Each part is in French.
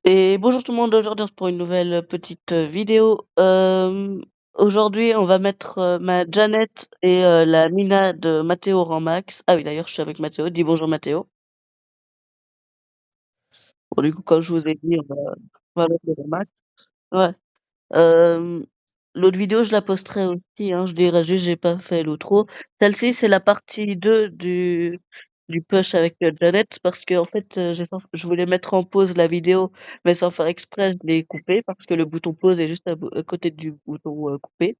Et bonjour tout le monde, aujourd'hui on se pour une nouvelle petite vidéo. Aujourd'hui on va mettre ma Janet et la Mina de Matteo Max. Ah oui d'ailleurs je suis avec Matteo, dis bonjour Matteo. Bon du coup comme je vous ai dit on va mettre le Max. Ouais. Euh, L'autre vidéo je la posterai aussi, hein, je dirai juste j'ai pas fait l'outro. Celle-ci c'est la partie 2 du push avec Janet parce que en fait je voulais mettre en pause la vidéo mais sans faire exprès je l'ai coupée parce que le bouton pause est juste à côté du bouton couper.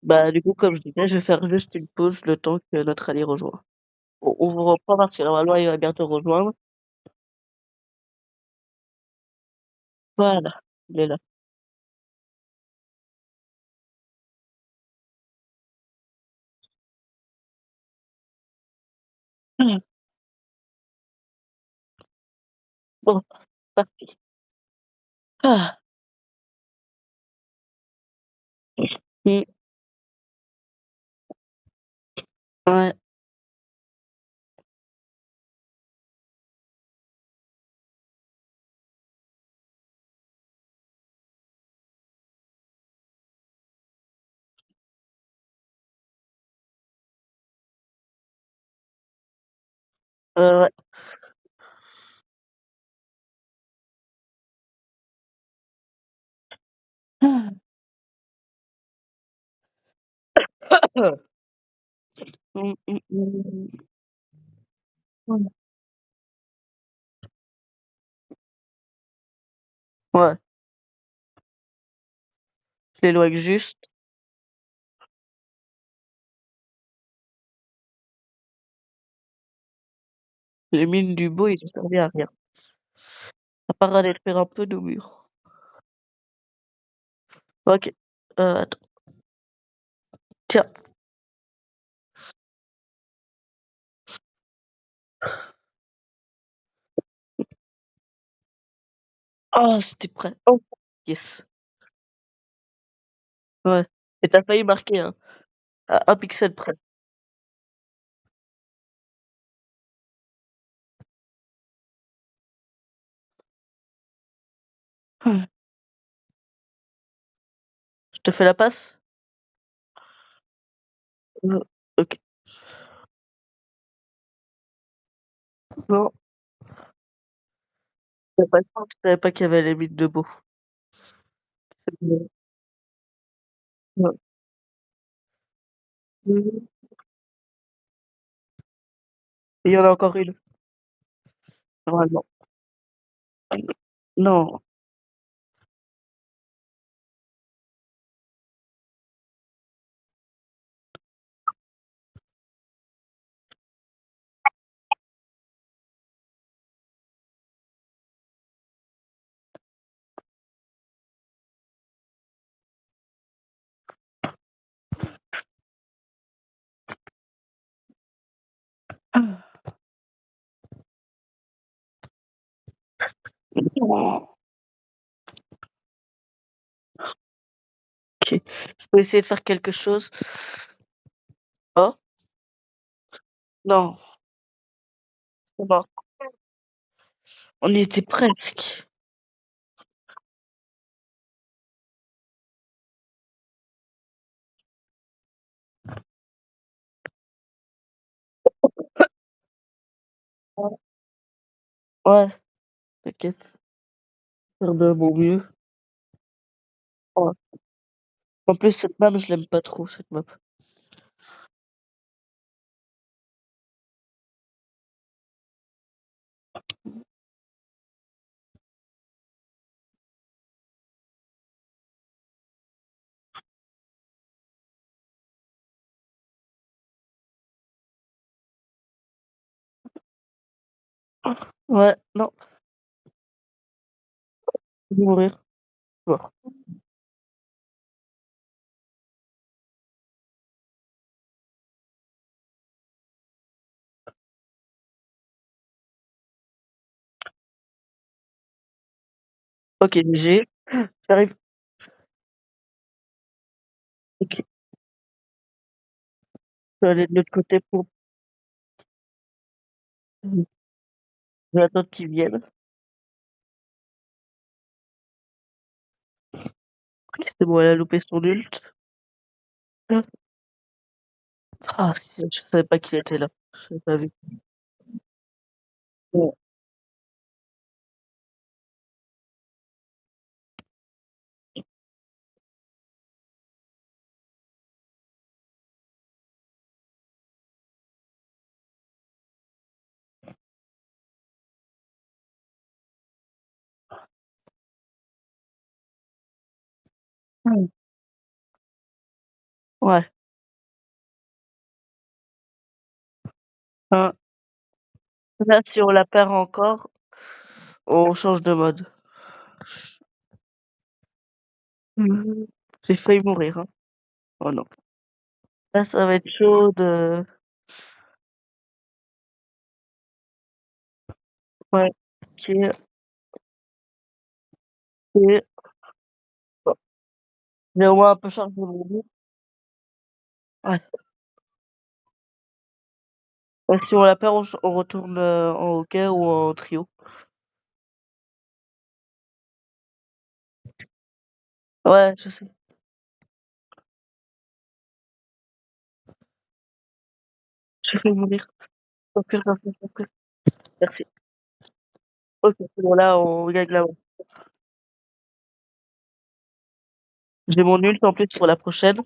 Bah, du coup comme je disais je vais faire juste une pause le temps que notre allié rejoint. On vous reprend parce que normalement il va bientôt rejoindre. Voilà, il est là. Bon, parti. Ah, mmh, ouais, ouais. Mmh, mmh, mmh. Mmh. Ouais, je l'éloigne juste. Les mines du beau, ils ont servi à rien. À part à détruire un peu nos murs. OK. Attends, tiens. Oh, c'était prêt. Oh, yes. Ouais. Et tu failli marquer, hein, à 1 pixel près. Je te fais la passe? OK. Non, tu pas le temps, tu savais pas qu'il y avait les mines de Beau. C'est bon. Ouais. Mmh. Il y en a encore une, normalement. Non. OK. Je peux essayer de faire quelque chose. Oh, non, c'est mort. On y était presque. Ouais, ouais, t'inquiète. Faire de mon mieux. Ouais. En plus, cette map, je l'aime pas trop, cette map. Ouais, non, je vais mourir. Mort. OK, GG. J'arrive. OK, je vais aller de l'autre côté pour Je vais attendre qu'ils viennent. OK, c'est bon, elle a loupé son ult. Ah si, je savais pas qu'il était là. J'avais pas vu. Ouais. Mmh. Ouais. Hein. Là, si on la perd encore, on change de mode. Mmh. J'ai failli mourir, hein. Oh non. Là, ça va être chaud de ouais, OK, OK. Bon, j'ai au moins un peu chargé mon dos. Ouais. Bah, si on la perd, on retourne, en hockey ou en trio. Ouais, je sais. J'ai failli mourir. J'en prie, j'en prie, j'en prie. Merci. OK, c'est bon, là, on gagne la manche. J'ai mon ult en plus pour la prochaine.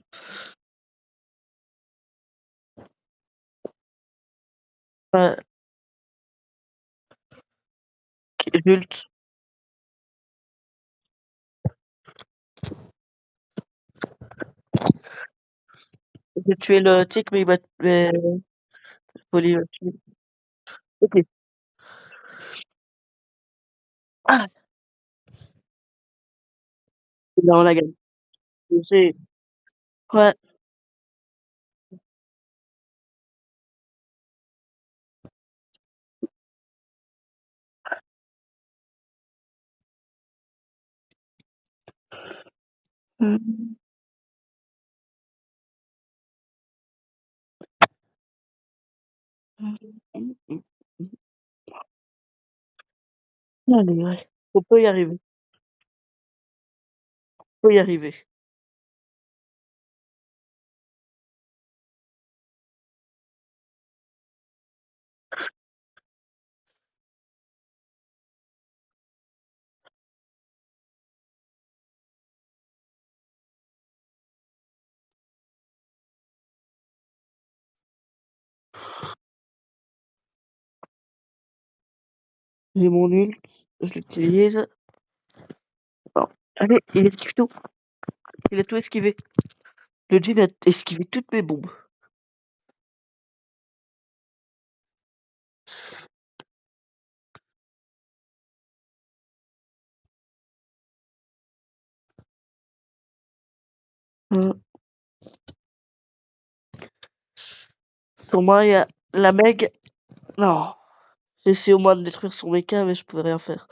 Ouais, OK, j'ult. J'ai tué le tic, mais Poli m'a tué. OK. Ah! Là, on la gagne. J'ai ouais. Mmh. Mmh. Mmh mh. Mmh. Allez, ouais, on peut y arriver, on peut y arriver. J'ai mon ult, je l'utilise. Bon, allez, il esquive tout. Il a tout esquivé. Le Jhin a esquivé toutes mes bombes. Mmh. Sur moi, il y a la Meg. Non, j'ai essayé au moins de détruire son mecha, mais je pouvais rien faire.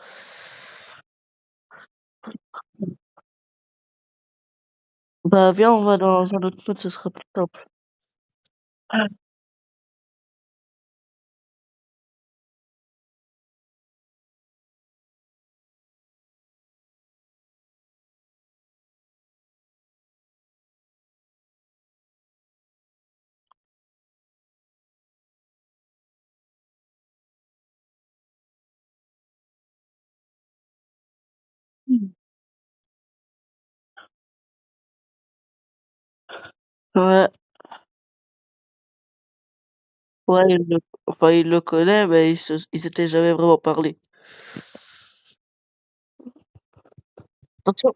Bah, viens, on va dans un autre mode, ce sera plus simple. Ah. Mmh. Ouais, ouais, il le connaît, mais ils s'étaient jamais vraiment parlé. Attention,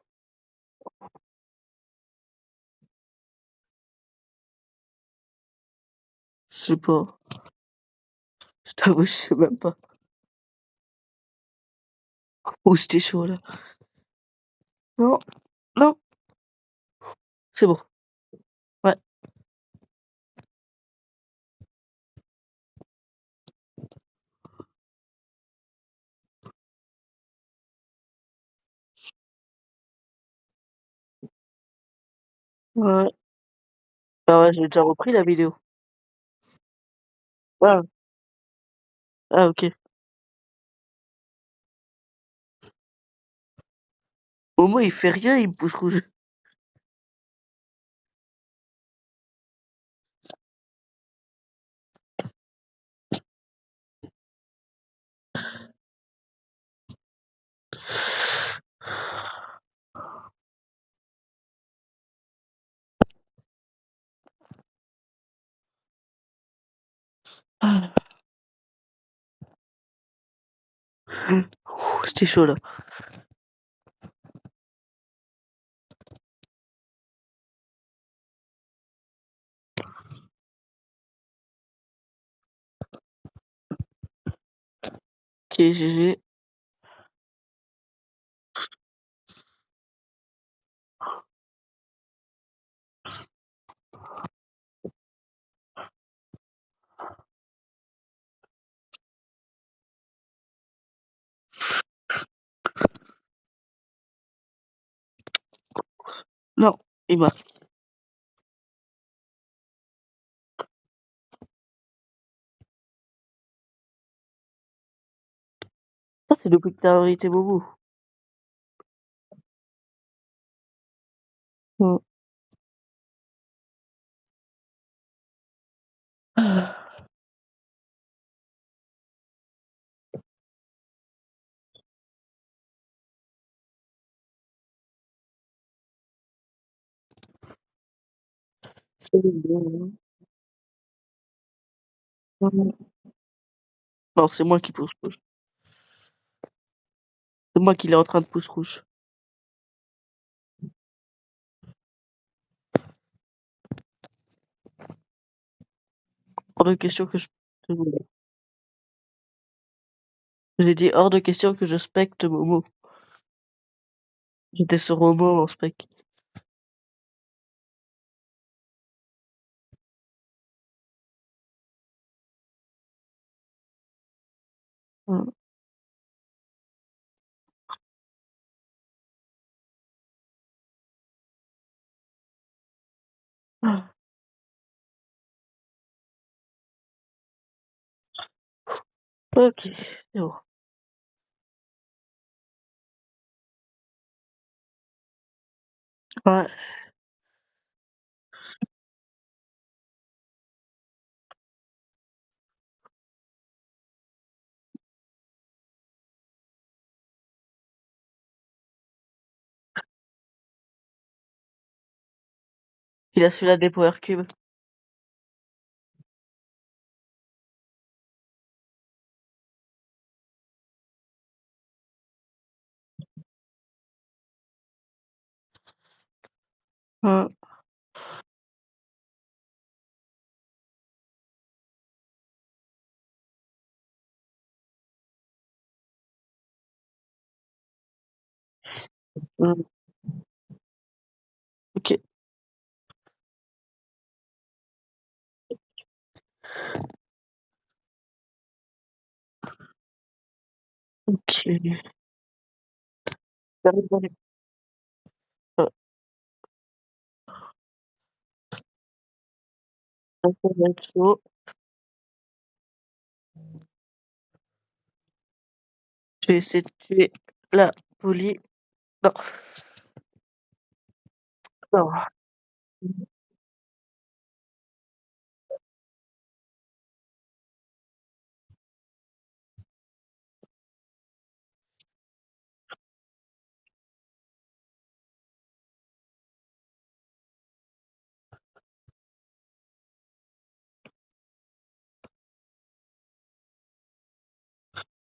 je sais pas, je t'avoue, je sais même pas. Ouh, j'étais chaud là. Non, non, c'est bon. Ouais, ouais. Bah ouais, j'ai déjà repris la vidéo. Ouais, ah OK. Momo, il fait rien, il me pousse rouge. Ah, c'était chaud là. Ok, GG. Non, il marque. Ça, c'est depuis que t'as arrêté Momo. Hmm. C'est bon. Non, c'est moi qui pousse rouge. C'est moi qui l'ai en train de pouce rouge. Hors de question que je... J'ai dit hors de question que je specte Momo. J'étais sur Momo en spec. Hmm. Ok, c'est bon. Ouais, il a celui-là des Power Cubes. Ouais. Hmm. Ok, ok. J'arrive dans les- Ouais, ça va être chaud. Je vais essayer de tuer la poli. Non. Non.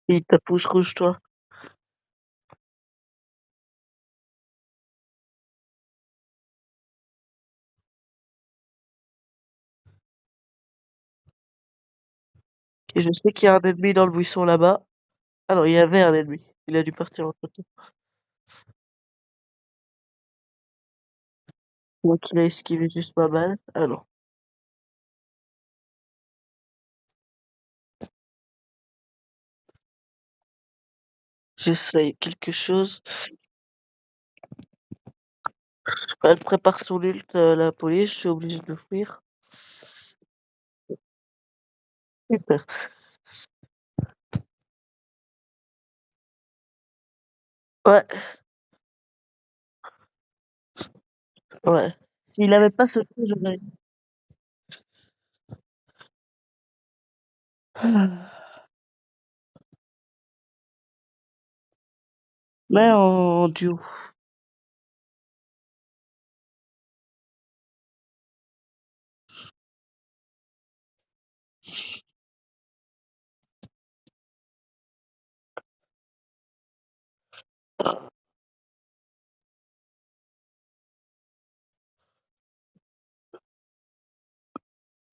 Il t'a pouce rouge, toi. Et je sais qu'il y a un ennemi dans le buisson là-bas. Ah non, il y avait un ennemi. Il a dû partir entre temps. Donc il a esquivé juste ma balle. Ah non. J'essaye quelque chose. Elle prépare son ult, la police, je suis obligé de le fuir. Super. Ouais. Ouais. S'il avait pas ce truc, j'aurais mais en duo.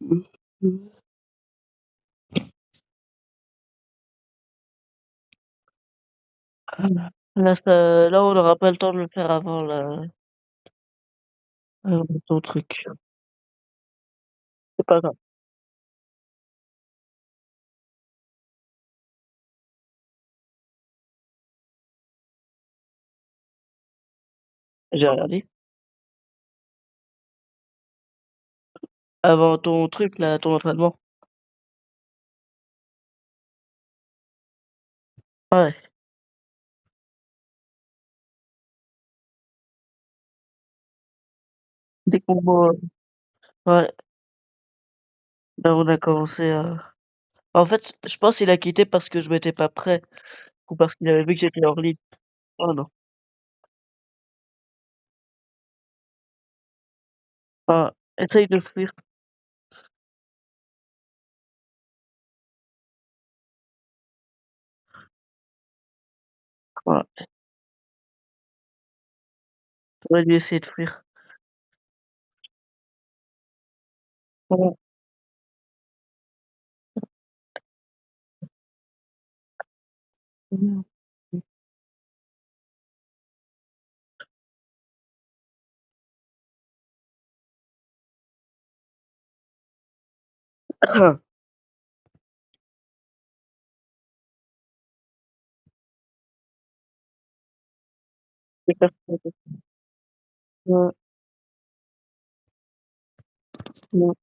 Mmh. Mmh. Là, on n'aura pas le temps de le faire avant ton truc. C'est pas grave, j'ai rien dit. Avant ton truc là, ton entraînement. Ouais, dès qu'on voit ouais, là, on a commencé à en fait, je pense qu'il a quitté parce que je m'étais pas prêt ou parce qu'il avait vu que j'étais hors ligne. Oh non. Ah, essaye de fuir. Ouais, tu aurais dû essayer de fuir. Ouais. Mmh. C'est pas ouais, ouais.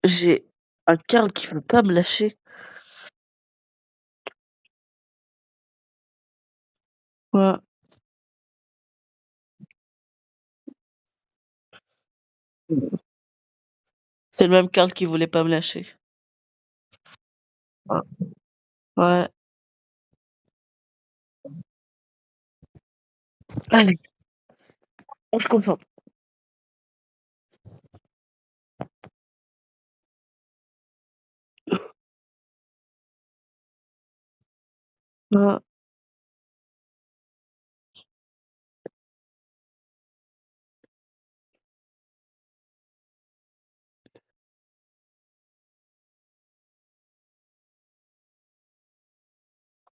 J'ai un Karl qui veut pas me lâcher. Ouais. C'est le même Karl qui voulait pas me lâcher. Ouais. Ouais. Allez, on se concentre. Ouais.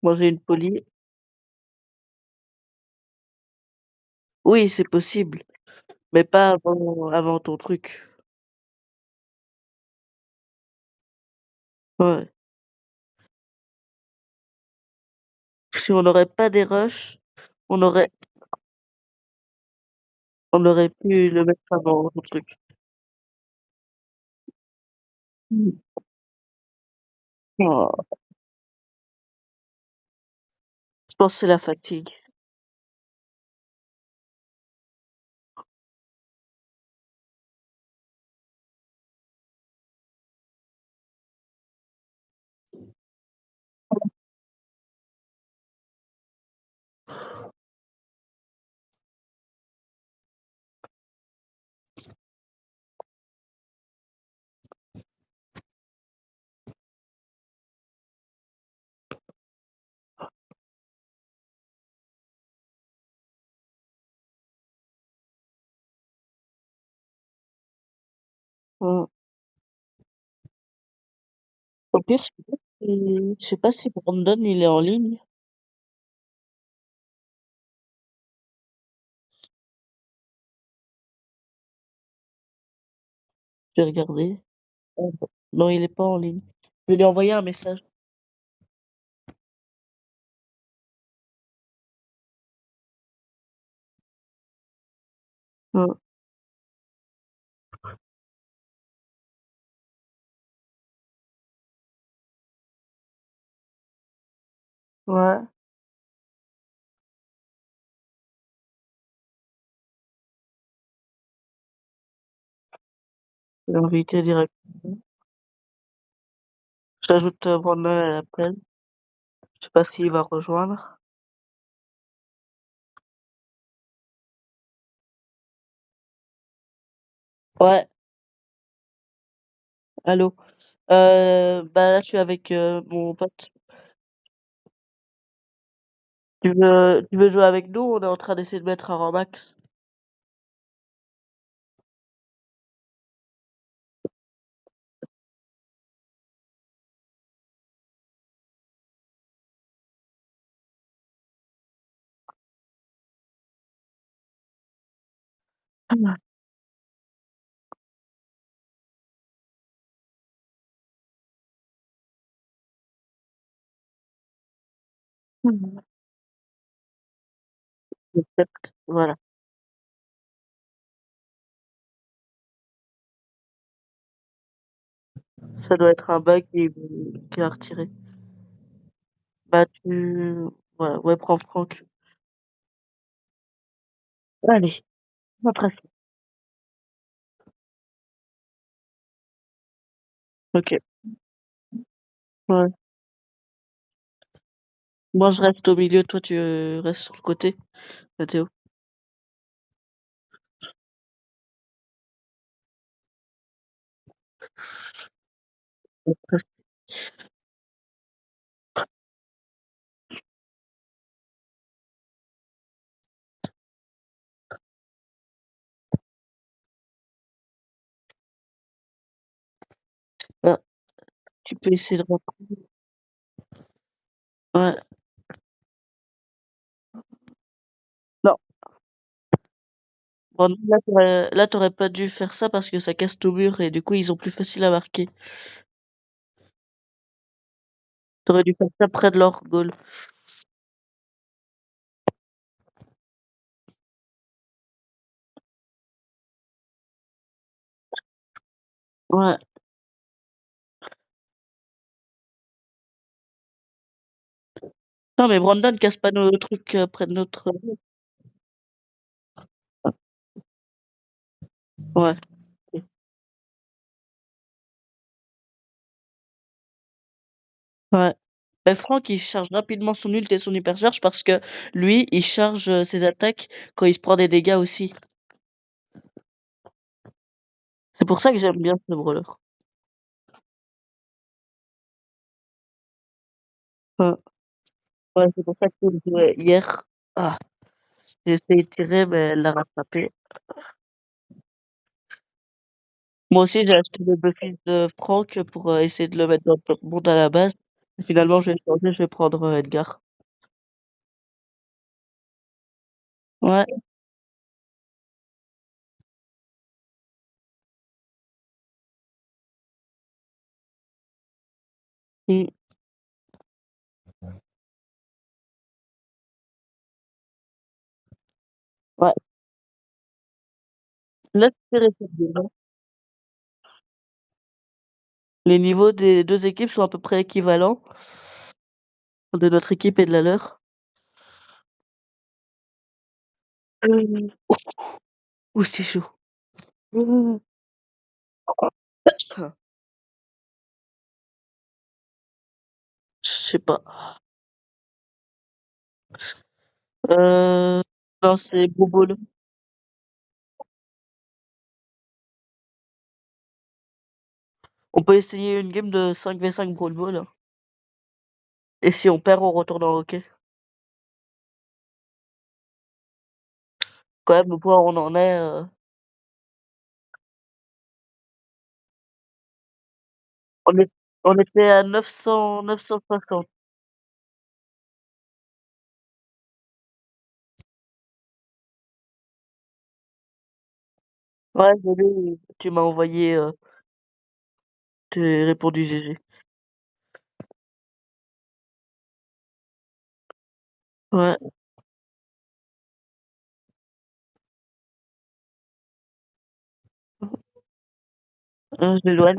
Manger une poulie. Oui, c'est possible, mais pas avant ton truc. Ouais. Si on n'aurait pas des rushs, on aurait on aurait pu le mettre avant ton truc. Mmh. Oh, je pense que c'est la fatigue. Mmh. Au pire, je sais pas si Brandon, il est en ligne. Je vais regarder. Non, il est pas en ligne. Je vais lui envoyer un message. Mmh. Ouais, je l'ai invité directement. J'ajoute, Brandon à l'appel. Je sais pas s'il va rejoindre. Ouais, allô? Bah, là, je suis avec, mon pote. Tu veux jouer avec nous? On est en train d'essayer de mettre un rang max. J'accepte, voilà. Ça doit être un bug qui a retiré. Bah, voilà, ouais, prends Franck. Allez, on trace. OK, ouais. Moi, je reste au milieu, toi, tu, restes sur le côté, Mathéo. Ah, tu peux essayer de rentrer. Ouais. Non, bon, là, tu aurais pas dû faire ça parce que ça casse ton mur et du coup, ils ont plus facile à marquer. Tu aurais dû faire ça près de leur goal. Ouais. Non, mais Brandon casse pas nos trucs, près de notre ouais, OK. Ouais. Bah, Franck, il charge rapidement son ult et son hypercharge parce que lui, il charge, ses attaques quand il se prend des dégâts aussi. C'est pour ça que j'aime bien ce brawler. Ouais, ouais, c'est pour ça que je jouais hier. Ah, j'ai essayé de tirer, mais elle l'a rattrapé. Moi aussi, j'ai acheté le Buffy de Franck pour, essayer de le mettre dans le monde à la base. Et finalement, je vais changer, je vais prendre, Edgar. Ouais, mmh, ouais. Laisse tirer cette game. Les niveaux des 2 équipes sont à peu près équivalents, de notre équipe et de la leur. Mmh. Ouh, c'est chaud. Mmh. Je sais pas. Non, c'est Bobo. On peut essayer une game de 5v5 Brawl Ball, hein. Et si on perd, on retourne en hockey. Quand même, au point où on en est, on est on était à 950. Ouais, j'ai vu, tu m'as envoyé, j'ai répondu GG. Ouais, je m'éloigne.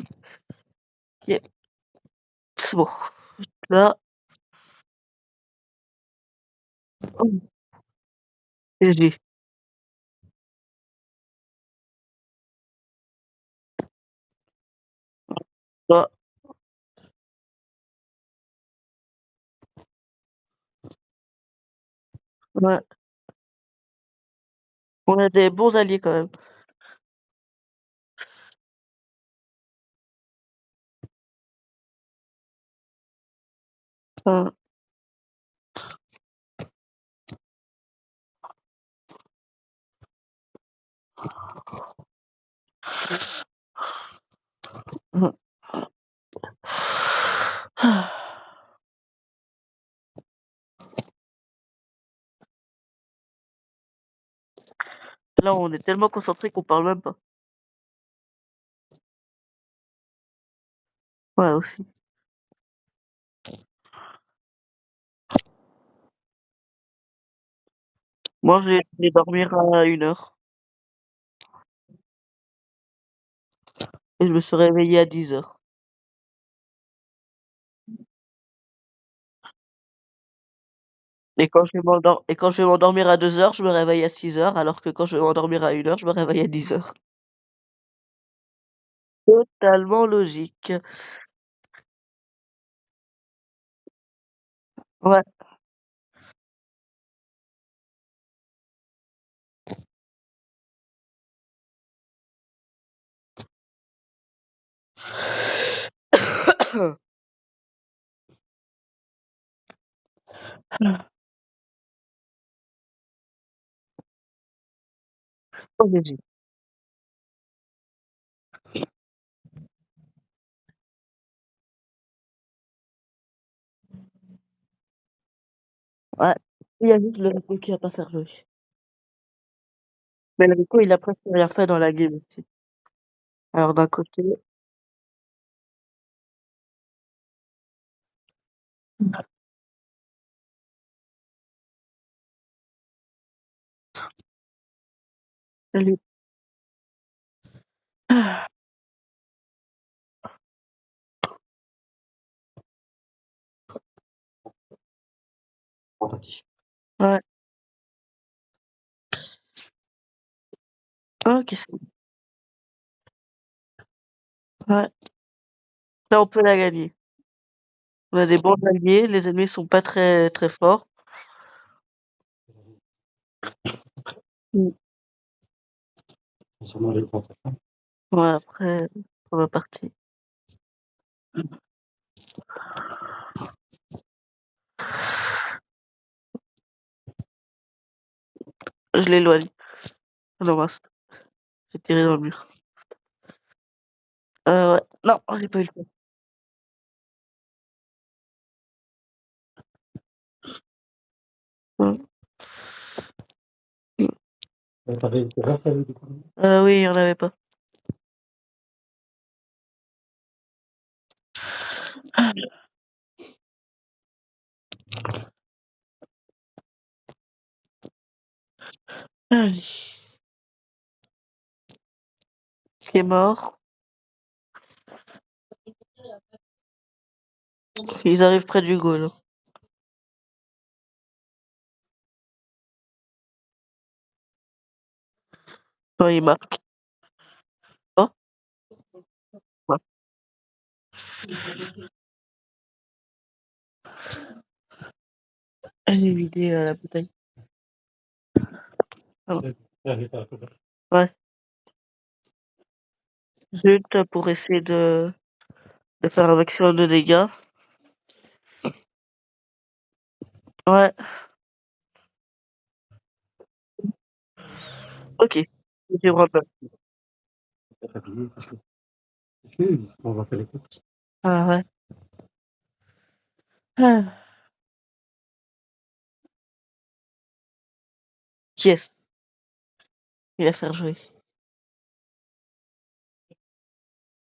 OK, c'est bon. Là Mmh. PSG. Bah, ouais, on a des bons alliés quand même. Mmh. Mmh. Là, on est tellement concentrés qu'on parle même pas. Ouais, aussi. Moi, je vais dormir à 1 heure et je me suis réveillée à 10 heures. Et quand je vais m'endormir à 2 heures, je me réveille à 6 heures, alors que quand je vais m'endormir à 1 heure, je me réveille à 10 heures. Totalement logique. Ouais. Trop logique. Ouais. Il y a juste le Rico qui a pas faire jouer. Mais le Rico, il a presque rien fait dans la game aussi. Alors d'un côté, salut. Ouais. OK, c'est ouais. Là, on peut la gagner. On a des bons alliés, les ennemis sont pas très très forts. Mmh. Ouais, après, on va partir. Je l'éloigne. Je l'embrasse. J'ai tiré dans le mur. Ouais. Non, j'ai pas eu le temps. Mmh. Oui, il y en avait pas. Allez. Ce qui est mort, ils arrivent près du goal. Quand ils marquent pas. Ouais. J'ai vidé, la bouteille. Pardon. Ouais. Zut, pour essayer de faire un maximum de dégâts. Ouais, OK. Je me rappelle. Ah ouais. Ah. Yes, il va faire jouer.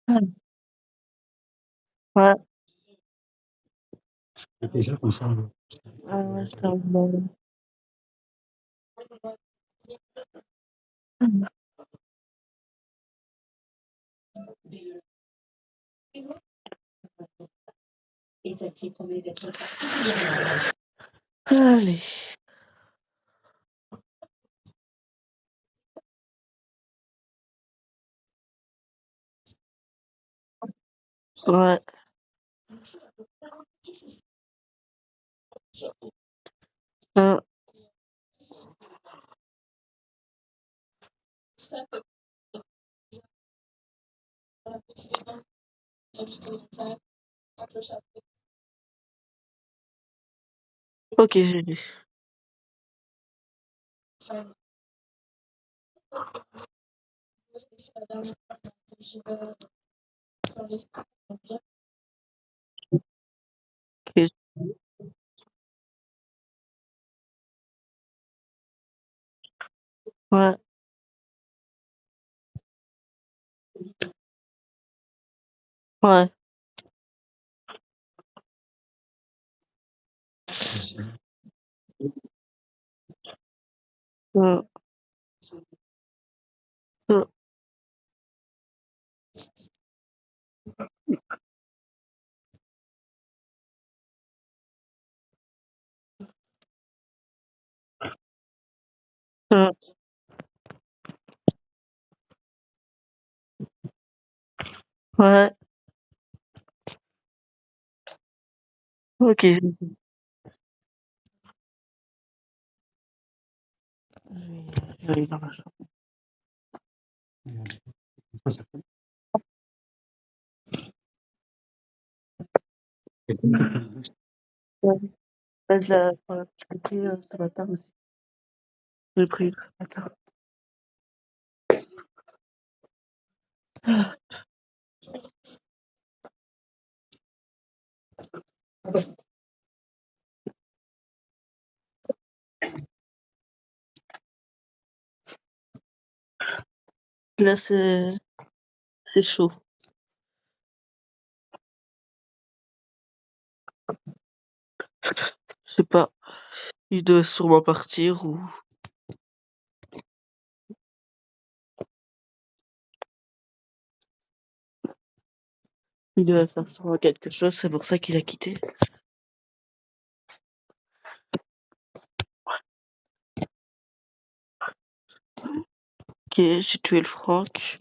Ah. Ouais. Ah ouais, c'était un bon. Allez. Ouais. Hein. OK, j'ai vu. OK. Ouais, ouais. Mmh, mmh, mmh, ouais. OK, j'ai vu. Je vais aller dans la chambre. Ouais, bah, je l'ai pris, ce matin aussi. Je l'ai pris ce matin. Là, c'est chaud. Je sais pas, il doit sûrement partir ou il doit faire sûrement quelque chose, c'est pour ça qu'il a quitté. OK, j'ai tué le Franck.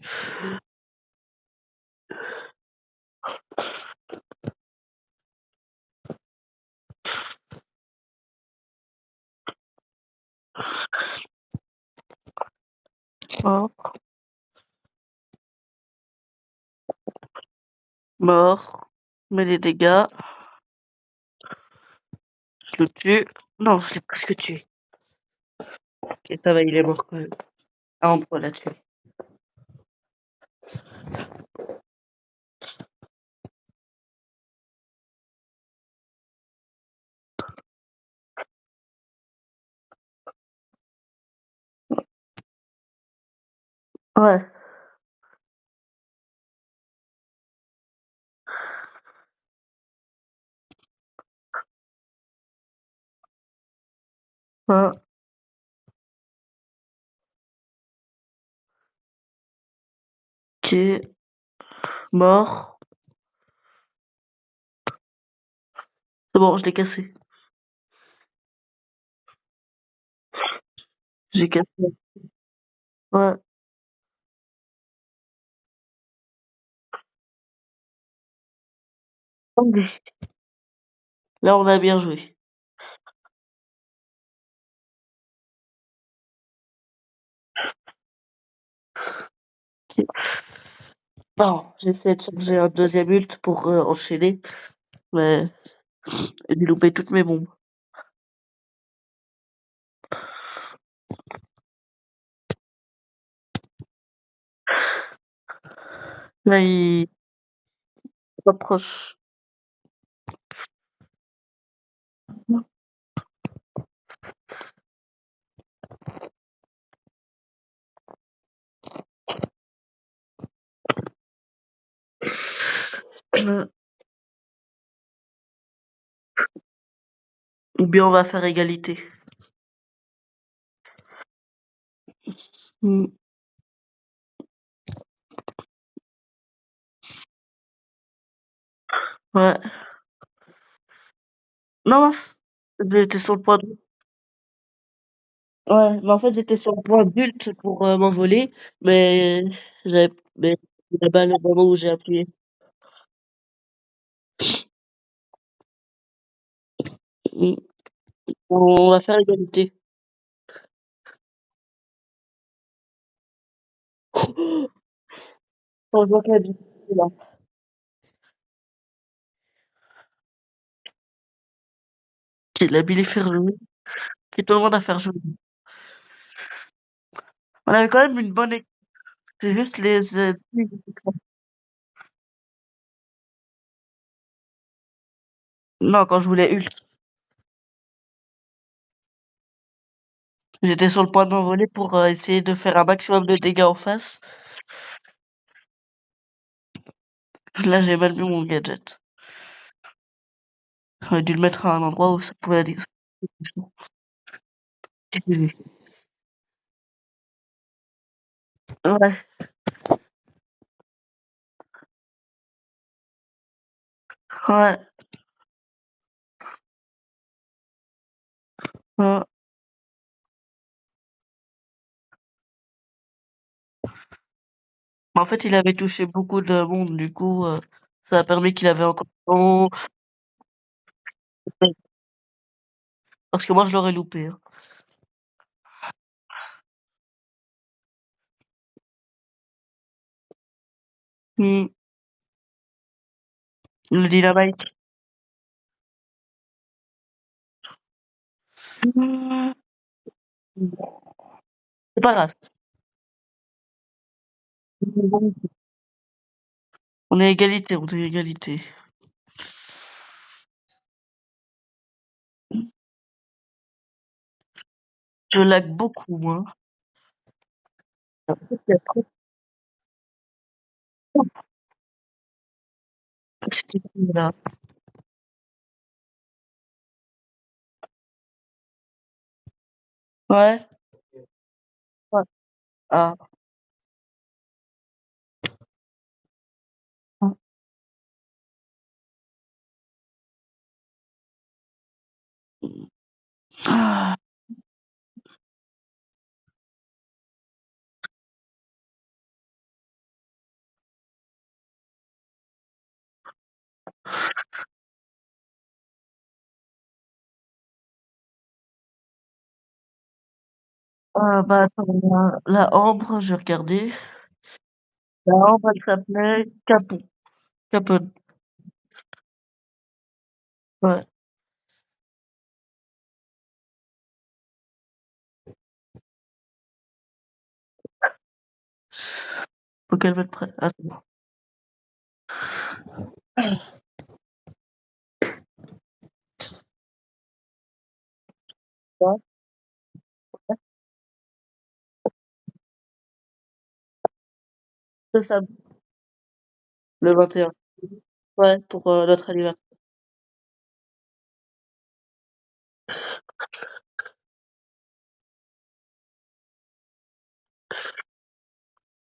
Mort, mort. Mais les dégâts, je le tue. Non, je l'ai presque tué. OK, ça va, il est mort quand même. Ah, on pourra la tuer. Ouais, ouais. OK, mort. C'est bon, je l'ai cassé. J'ai cassé. Ouais. Là, on a bien joué. OK. Non, j'essaie de charger un deuxième ult pour enchaîner, mais j'ai loupé toutes mes bombes. Là, il rapproche. Ou bien on va faire égalité. Mm. Ouais. Non, mince. J'étais sur le point de... Ouais, mais en fait, j'étais sur le point d'ult pour m'envoler, mais j'avais mais la balle au moment où j'ai appuyé. Mmh. On va faire égalité. On voit qu'elle dit là. Qui l'a Billy Ferroni, qui tout le monde à faire jouer. On avait quand même une bonne équipe. C'est juste les non, quand je voulais ult, j'étais sur le point de m'envoler pour essayer de faire un maximum de dégâts en face. Là, j'ai mal mis mon gadget. J'aurais dû le mettre à un endroit où ça pouvait aller. Ouais, ouais, ouais. En fait, il avait touché beaucoup de monde, du coup, ça a permis qu'il avait encore temps. Parce que moi, je l'aurais loupé, hein. Mmh. Le dynamite. Mmh. C'est pas grave. On est à égalité, on est à égalité. Je lag beaucoup, moi. Il y a trop de petits là. Ouais, ouais. Ah. Ah. Ah, bah, attends, la Ambre, j'ai regardé. La Ambre, elle s'appelait Capon. Capone. Ouais. Faut qu'elle mette prêt. Ah, c'est bon. Ouais, c'est ça, le 21. Ouais, pour notre anniversaire.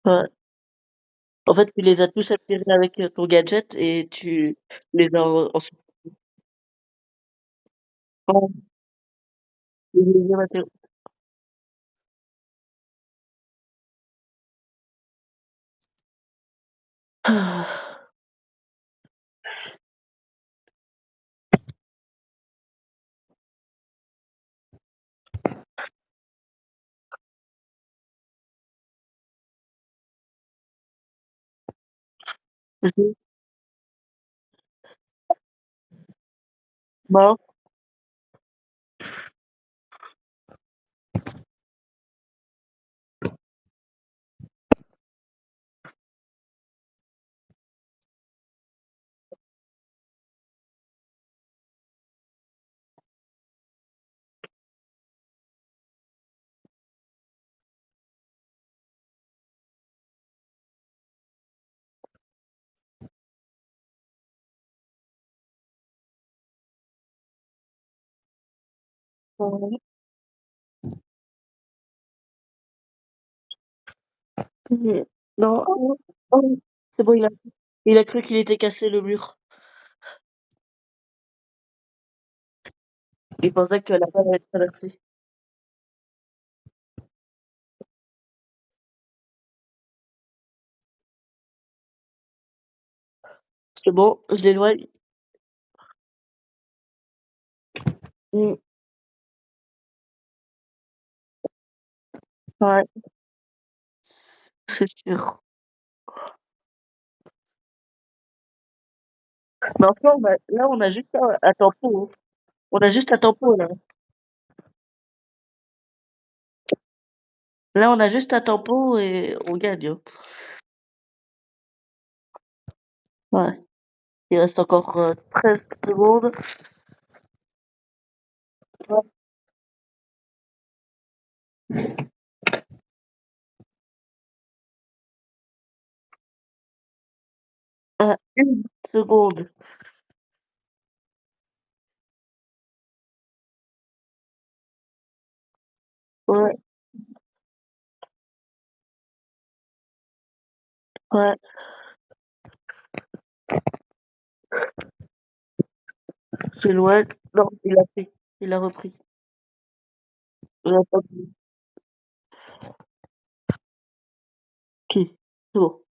Ouais. En fait, tu les as tous activés avec ton gadget et tu les as ensuite. Bon, non, oh, c'est bon, il a cru qu'il était cassé le mur. Il pensait que la balle allait traverser. C'est bon, je l'éloigne. Mmh. Ouais, c'est sûr. Mais enfin, on a juste un tempo, hein. On a juste un tempo, là. Là, on a juste un tempo et on gagne, hein. Ouais. Il reste encore 13 secondes. Ouais. À 1 seconde. Ouais, ouais. C'est loin. Non, il a fait. Il a repris. J'ai entendu. Qui? C'est bon.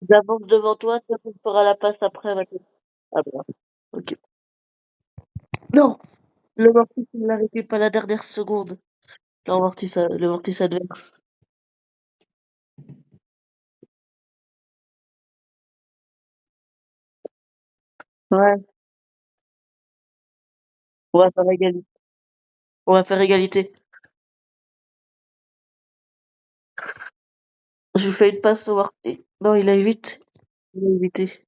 J'avance devant toi, toi tu me feras la passe après maintenant. Ah bah, OK. Non! Le mortier, il l'a récup à la dernière seconde. Le mortier adverse. Ouais, on va faire égalité. On va faire égalité. Je lui fais une passe au mortier. Non, il a évité. Il a évité.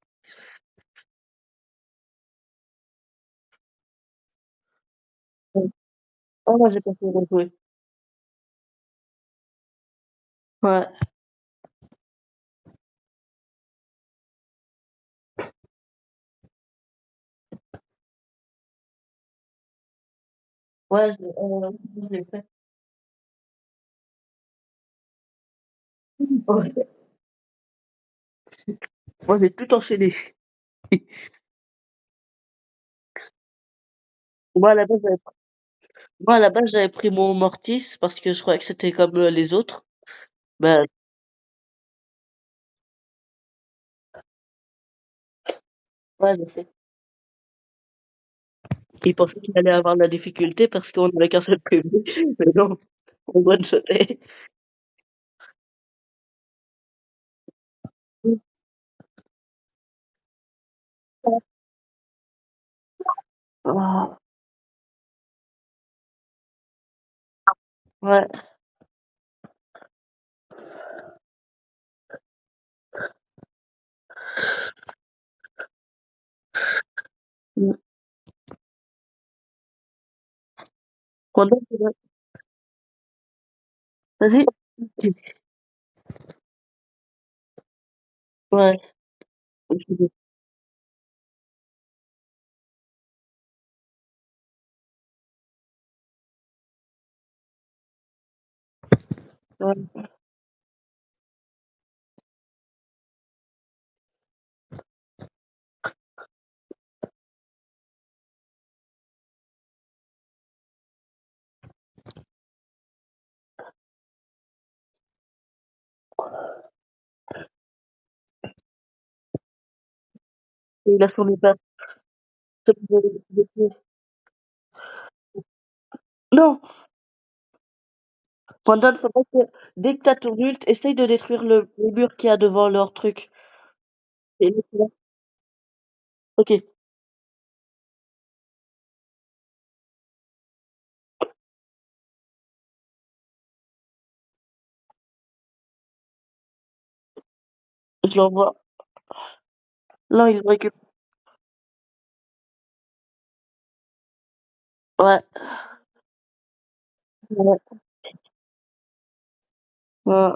Ouais. Oh non, j'ai pas fait rejouer. Ouais. Ouais, je l'ai fait. Ouais. Moi, j'ai tout enchaîné. Moi, à la base, j'avais moi, à la base, j'avais pris mon Mortis parce que je croyais que c'était comme, les autres. Bah, ouais, je sais. Il pensait qu'il allait avoir de la difficulté parce qu'on avait qu'un seul PV, mais non, on one-shotait. Mmh. Ah, ouais. Mmh. Pendant que vas-y. Tu ouais, ouais. Il a son épingle. Non! Pendant faudrait que dès que tu as ton ult, essaye de détruire le mur qu'il y a devant leur truc et laisse-la. OK, je l'envoie. Non, il le récupère. Ouais, ouais, ouais,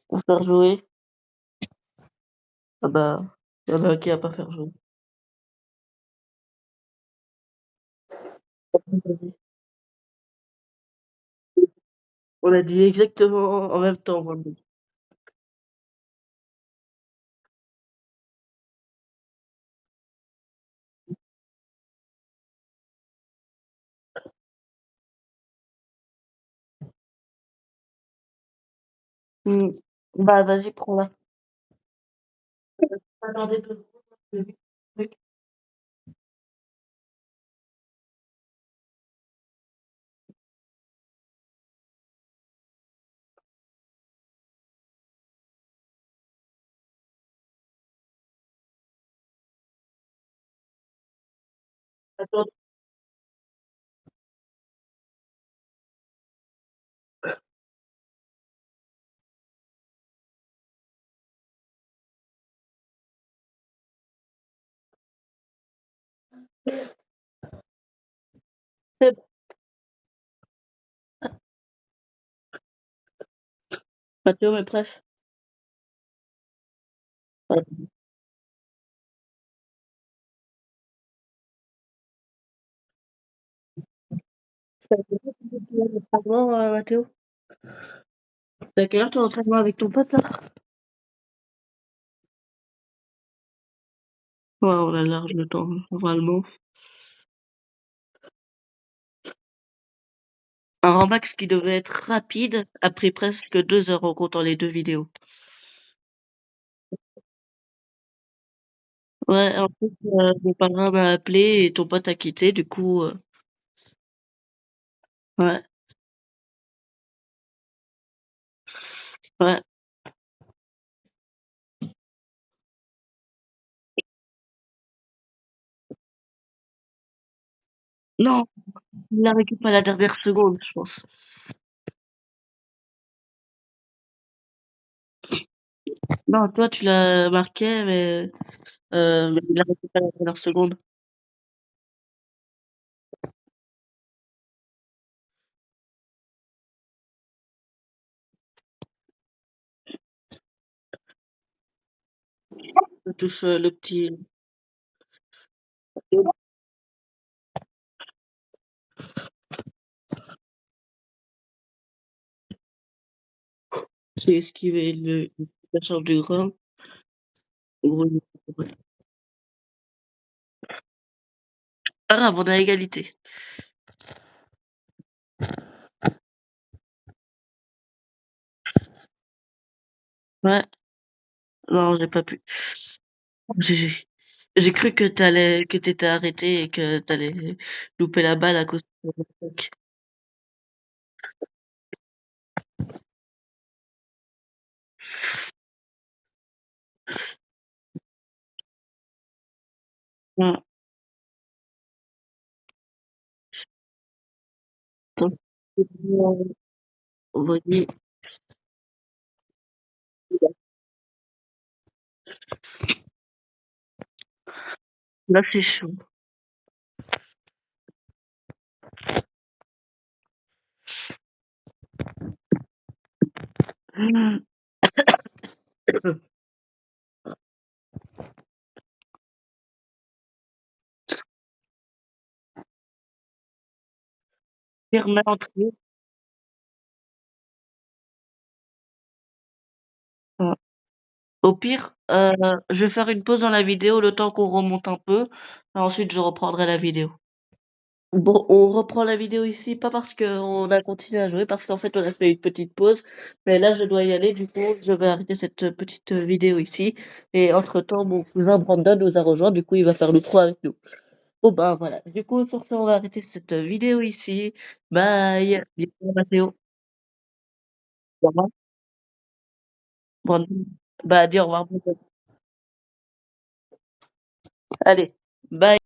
pour faire jouer. Ah bah, il y en a un qui a pas faire jouer. On a dit exactement en même temps, moi. Mmh. Bah, vas-y, prends-la. Attendez 2 secondes, je vais vite truc. Attends, c'est Mathéo, mes préf. Ouais. C'est à quelle heure ton entraînement, Mathéo? C'est à quelle heure ton entraînement avec ton pote là? Ouais, on a large le temps, normalement. Un Ramax qui devait être rapide a pris presque 2 heures en comptant les 2 vidéos. Ouais, en plus, mon parrain m'a appelé et ton pote a quitté, du coup, ouais, ouais. Non, il l'a récupéré à la dernière seconde, je pense. Non, toi, tu l'as marqué, mais il l'a récupéré à la dernière seconde. Ça touche, le petit j'ai esquivé la charge du grain. Gros, pas grave, on est à égalité. Ouais, non, j'ai pas pu. J'ai cru que t'étais arrêté et que t'allais louper la balle à cause de ton attaque. Ouais, attends, on va dire, là, c'est chaud. Dernière entrée. Ouais. Au pire, je vais faire une pause dans la vidéo le temps qu'on remonte un peu, et ensuite je reprendrai la vidéo. Bon, on reprend la vidéo ici, pas parce qu'on a continué à jouer, parce qu'en fait on a fait une petite pause, mais là je dois y aller, du coup je vais arrêter cette petite vidéo ici, et entre-temps mon cousin Brandon nous a rejoint, du coup il va faire le 3 avec nous. Bon bah voilà, du coup sur ce on va arrêter cette vidéo ici. Bye! Dis au revoir Mathéo. Au revoir Brandon. Bah dis au revoir Brandon. Allez, bye!